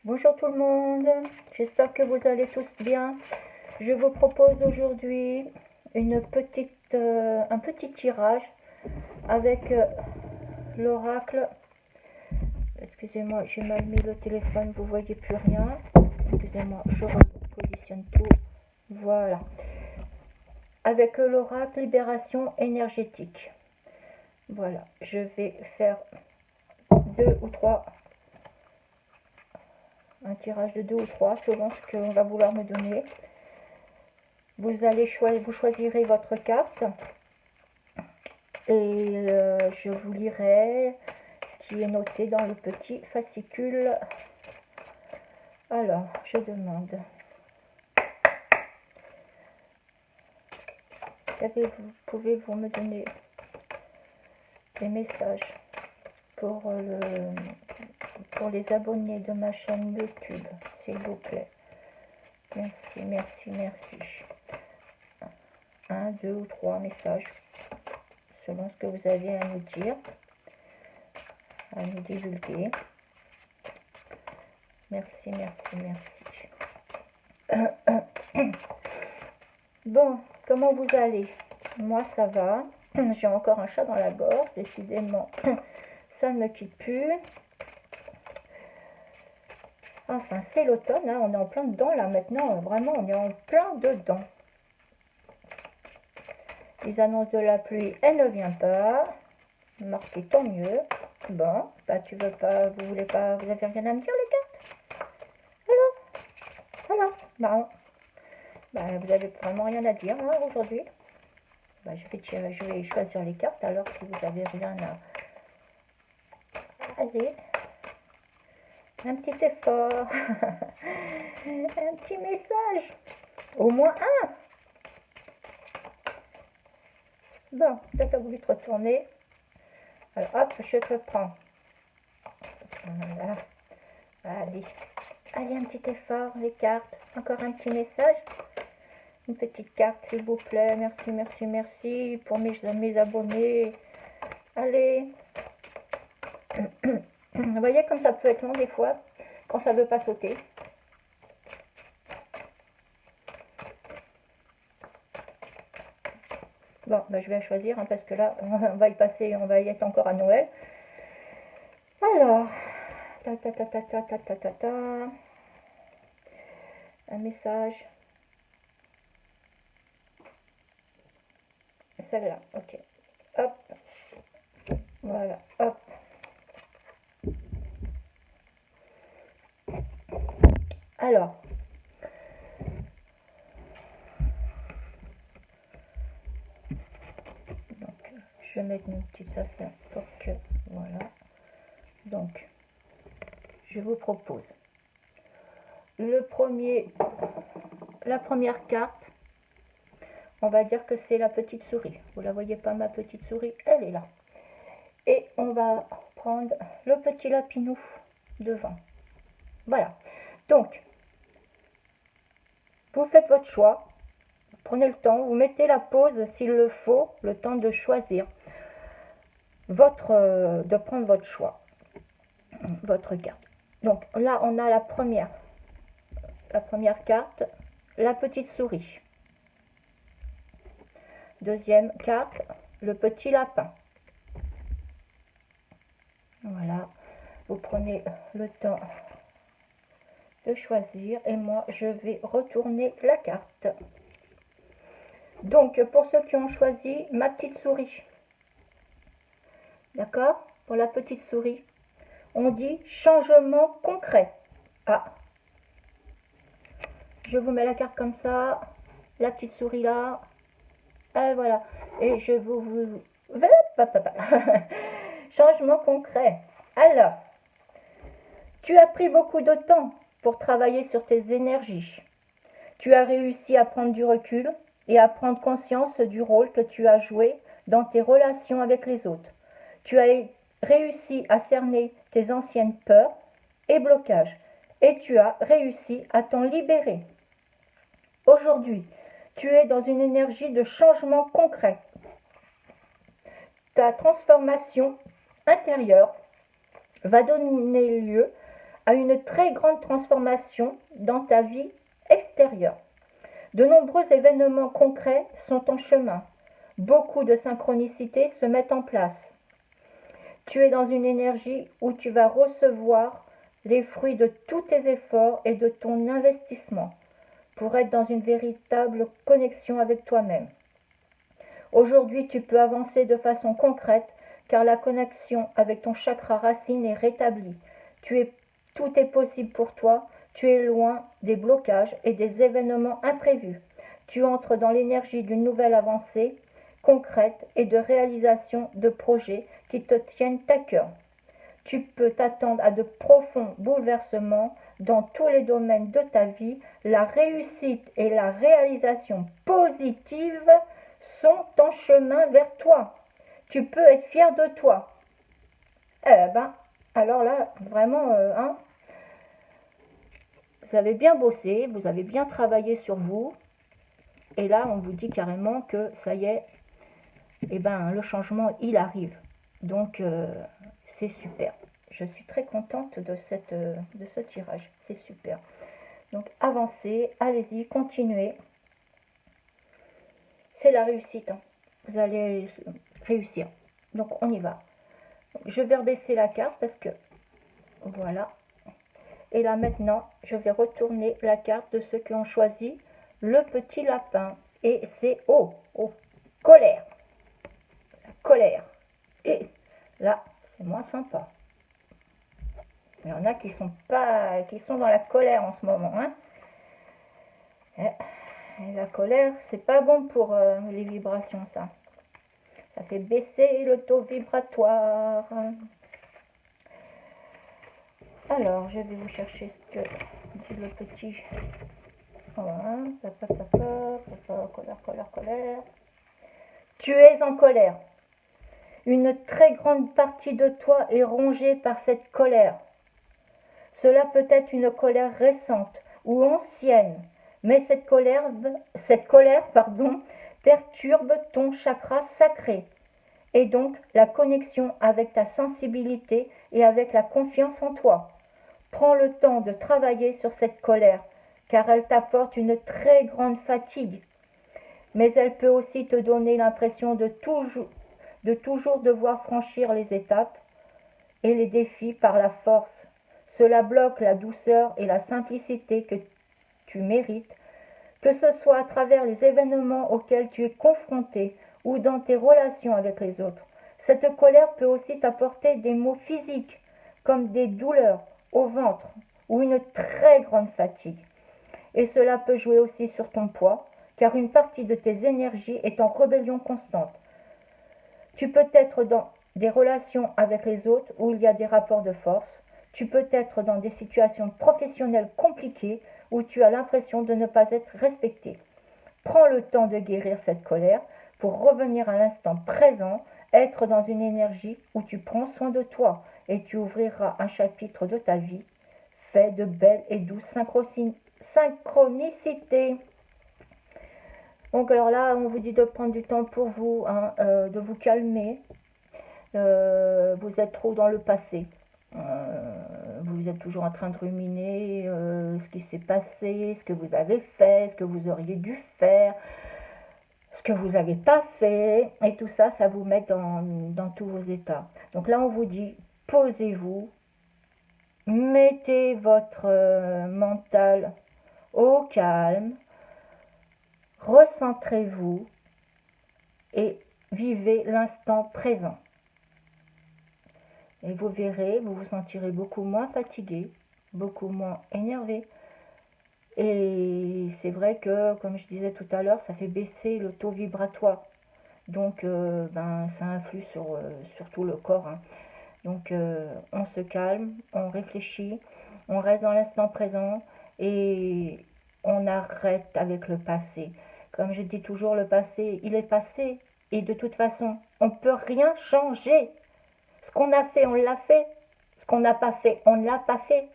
Bonjour tout le monde, j'espère que vous allez tous bien. Je vous propose aujourd'hui un petit tirage avec l'oracle. Excusez-moi, j'ai mal mis le téléphone, vous voyez plus rien. Excusez-moi, je repositionne tout. Voilà. Avec l'oracle libération énergétique. Voilà, je vais faire un tirage de 2 ou 3 selon ce qu'on va vouloir me donner. Vous choisirez votre carte et je vous lirai ce qui est noté dans le petit fascicule. Alors, je demande, pouvez-vous me donner des messages pour les abonnés de ma chaîne YouTube, s'il vous plaît. Merci, merci, merci. 1, 2 ou 3 messages, selon ce que vous avez à nous dire, à nous divulguer. Merci, merci, merci. Bon, comment vous allez? Moi, ça va. J'ai encore un chat dans la gorge, décidément. Ça ne me quitte plus. Enfin, c'est l'automne, hein, on est en plein dedans là maintenant, vraiment on est en plein dedans. Les annonces de la pluie, elle ne vient pas. Marqué tant mieux. Bon, bah vous voulez pas, vous avez rien à me dire les cartes? Alors, bah vous avez vraiment rien à dire hein, aujourd'hui. Bah, je vais choisir les cartes alors que vous avez rien à... Allez. Un petit effort, un petit message, au moins un. Bon, ça t'as voulu te retourner. Alors hop, je te prends. Voilà. Allez, un petit effort, les cartes. Encore un petit message. Une petite carte, s'il vous plaît. Merci, merci, merci pour mes abonnés. Allez. Vous voyez comme ça peut être long des fois, quand ça ne veut pas sauter. Bon, ben, je vais choisir, hein, parce que là, on va y passer, on va y être encore à Noël. Alors, un message. Celle-là, ok. Hop. Voilà, hop. Alors, donc, je vais mettre une petite affaire pour que, voilà. Donc, je vous propose la première carte. On va dire que c'est la petite souris. Vous la voyez pas, ma petite souris? Elle est là. Et on va prendre le petit lapinou devant. Voilà. Donc, vous faites votre choix. Prenez le temps. Vous mettez la pause s'il le faut, le temps de choisir de prendre votre choix, votre carte. Donc là, on a la première carte, la petite souris. Deuxième carte, le petit lapin. Voilà, vous prenez le temps de choisir et moi je vais retourner la carte. Donc pour ceux qui ont choisi ma petite souris, d'accord, pour la petite souris, on dit changement concret. Ah, je vous mets la carte comme ça, la petite souris là, et voilà, et je vous... Changement concret. Alors, tu as pris beaucoup de temps pour travailler sur tes énergies. Tu as réussi à prendre du recul et à prendre conscience du rôle que tu as joué dans tes relations avec les autres. Tu as réussi à cerner tes anciennes peurs et blocages et tu as réussi à t'en libérer. Aujourd'hui, tu es dans une énergie de changement concret. Ta transformation intérieure va donner lieu à une très grande transformation dans ta vie extérieure. De nombreux événements concrets sont en chemin. Beaucoup de synchronicités se mettent en place. Tu es dans une énergie où tu vas recevoir les fruits de tous tes efforts et de ton investissement pour être dans une véritable connexion avec toi-même. Aujourd'hui, tu peux avancer de façon concrète car la connexion avec ton chakra racine est rétablie. Tout est possible pour toi. Tu es loin des blocages et des événements imprévus. Tu entres dans l'énergie d'une nouvelle avancée concrète et de réalisation de projets qui te tiennent à cœur. Tu peux t'attendre à de profonds bouleversements dans tous les domaines de ta vie. La réussite et la réalisation positive sont en chemin vers toi. Tu peux être fier de toi. Alors là, vraiment, vous avez bien bossé, vous avez bien travaillé sur vous. Et là, on vous dit carrément que ça y est, le changement, il arrive. Donc, c'est super. Je suis très contente de ce tirage. C'est super. Donc, avancez, allez-y, continuez. C'est la réussite. Vous allez réussir. Donc, on y va. Je vais rebaisser la carte parce que, voilà. Et là, maintenant, je vais retourner la carte de ceux qui ont choisi le petit lapin. Et c'est colère. La colère. Et là, c'est moins sympa. Il y en a qui sont dans la colère en ce moment. Et la colère, c'est pas bon pour les vibrations, ça. Ça fait baisser le taux vibratoire. Alors, je vais vous chercher ce que dit le petit. Voilà. Colère. Tu es en colère. Une très grande partie de toi est rongée par cette colère. Cela peut être une colère récente ou ancienne, mais cette colère, perturbe ton chakra sacré et donc la connexion avec ta sensibilité et avec la confiance en toi. Prends le temps de travailler sur cette colère, car elle t'apporte une très grande fatigue, mais elle peut aussi te donner l'impression de toujours devoir franchir les étapes et les défis par la force. Cela bloque la douceur et la simplicité que tu mérites, que ce soit à travers les événements auxquels tu es confronté ou dans tes relations avec les autres. Cette colère peut aussi t'apporter des maux physiques, comme des douleurs au ventre ou une très grande fatigue. Et cela peut jouer aussi sur ton poids, car une partie de tes énergies est en rébellion constante. Tu peux être dans des relations avec les autres où il y a des rapports de force. Tu peux être dans des situations professionnelles compliquées où tu as l'impression de ne pas être respecté. Prends le temps de guérir cette colère pour revenir à l'instant présent, être dans une énergie où tu prends soin de toi et tu ouvriras un chapitre de ta vie fait de belles et douces synchronicités. Donc alors là, on vous dit de prendre du temps pour vous, de vous calmer. Vous êtes trop dans le passé. Vous êtes toujours en train de ruminer ce qui s'est passé, ce que vous avez fait, ce que vous auriez dû faire, ce que vous n'avez pas fait. Et tout ça, ça vous met dans tous vos états. Donc là, on vous dit, posez-vous, mettez votre mental au calme, recentrez-vous et vivez l'instant présent. Et vous verrez, vous vous sentirez beaucoup moins fatigué, beaucoup moins énervé. Et c'est vrai que, comme je disais tout à l'heure, ça fait baisser le taux vibratoire. Donc, ça influe sur tout le corps. Donc, on se calme, on réfléchit, on reste dans l'instant présent et on arrête avec le passé. Comme je dis toujours, le passé, il est passé. Et de toute façon, on ne peut rien changer. Ce qu'on a fait, on l'a fait. Ce qu'on n'a pas fait, on ne l'a pas fait.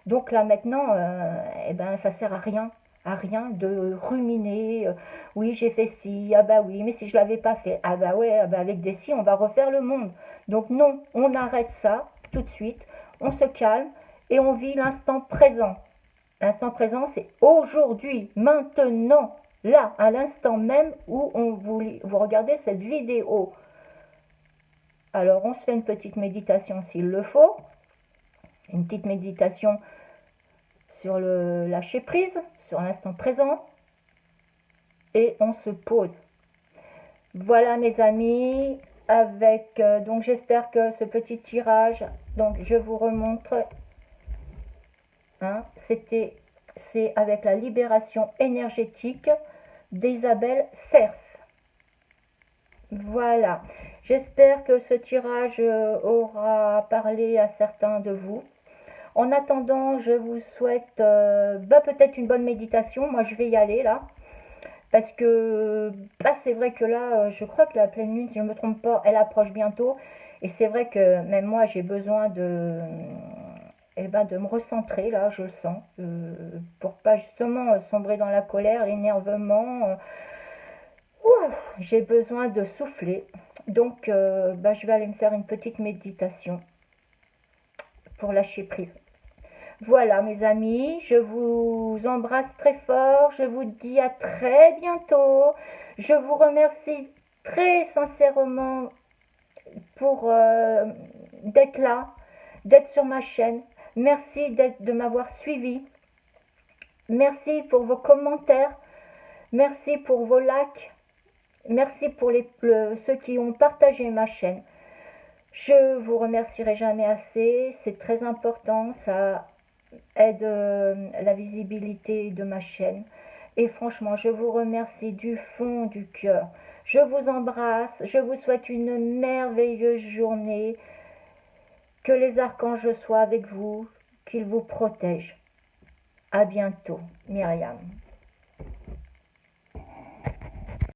Donc là maintenant, ça sert à rien de ruminer. Oui, j'ai fait ci, oui, mais si je l'avais pas fait, avec des si, on va refaire le monde. Donc non, on arrête ça tout de suite, on se calme et on vit l'instant présent. L'instant présent, c'est aujourd'hui, maintenant, là, à l'instant même où vous regardez cette vidéo. Alors, on se fait une petite méditation s'il le faut. Une petite méditation sur le lâcher prise, sur l'instant présent. Et on se pose. Voilà mes amis, avec donc j'espère que ce petit tirage, donc je vous remontre, hein, c'est avec la libération énergétique d'Isabelle Cerf. Voilà, j'espère que ce tirage aura parlé à certains de vous. En attendant, je vous souhaite peut-être une bonne méditation. Moi, je vais y aller là. Parce que c'est vrai que là, je crois que la pleine lune, si je ne me trompe pas, elle approche bientôt. Et c'est vrai que même moi, j'ai besoin de me recentrer, là, je le sens. Pour pas justement sombrer dans la colère, l'énervement. J'ai besoin de souffler. Donc, je vais aller me faire une petite méditation pour lâcher prise. Voilà mes amis, je vous embrasse très fort, je vous dis à très bientôt. Je vous remercie très sincèrement pour d'être là, d'être sur ma chaîne. Merci de m'avoir suivi. Merci pour vos commentaires. Merci pour vos likes. Merci pour ceux qui ont partagé ma chaîne. Je vous remercierai jamais assez, c'est très important, ça aide la visibilité de ma chaîne. Et franchement, je vous remercie du fond du cœur. Je vous embrasse, je vous souhaite une merveilleuse journée. Que les archanges soient avec vous, qu'ils vous protègent. À bientôt, Myriam.